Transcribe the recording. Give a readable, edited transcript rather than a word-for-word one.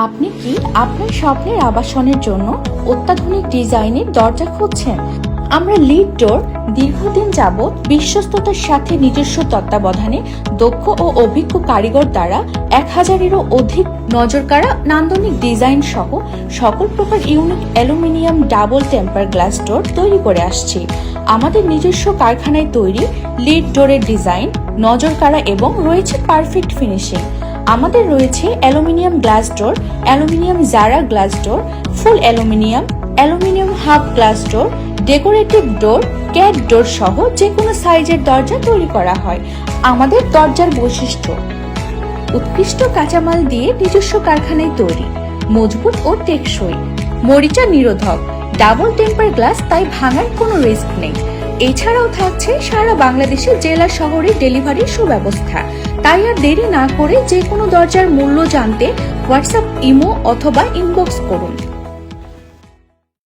আপনি কি আপনার স্বপ্নের আবাসনের জন্য অত্যাধুনিক ডিজাইনের দরজা খুঁজছেন? আমরা লিড ডোর দীর্ঘদিন যাবৎ বিশ্বস্ততার সাথে নিজস্ব তত্ত্বাবধানে দক্ষ ও অভিজ্ঞ কারিগর দ্বারা 1000-এরও অধিক নজরকাড়া নান্দনিক ডিজাইন সহ সকল প্রকার unique aluminium double temper glass door তৈরি করে আসছি। আমাদের নিজস্ব কারখানায় তৈরি লিড ডোরের ডিজাইন নজরকাড়া এবং রয়েছে পারফেক্ট ফিনিশিং। আমাদের রয়েছে অ্যালুমিনিয়াম গ্লাস ডোর, অ্যালুমিনিয়াম জারা glass door, full aluminium half glass door, decorative door, cat door সহ যে কোনো সাইজের দরজা তৈরি করা হয়। আমাদের দরজার বৈশিষ্ট্য: উৎকৃষ্ট কাঁচামাল দিয়ে নিজস্ব কারখানায় তৈরি, মজবুত ও টেকসই, মরিচা নিরোধক, ডাবল টেম্পার গ্লাস, তাই ভাঙার কোনো রিস্ক নেই। এছাড়াও থাকছে সারা বাংলাদেশে জেলা শহরে ডেলিভারির সুব্যবস্থা। তাই আর দেরি না করে যে কোনো দরজার মূল্য জানতে হোয়াটসঅ্যাপ, ইমো অথবা ইনবক্স করুন।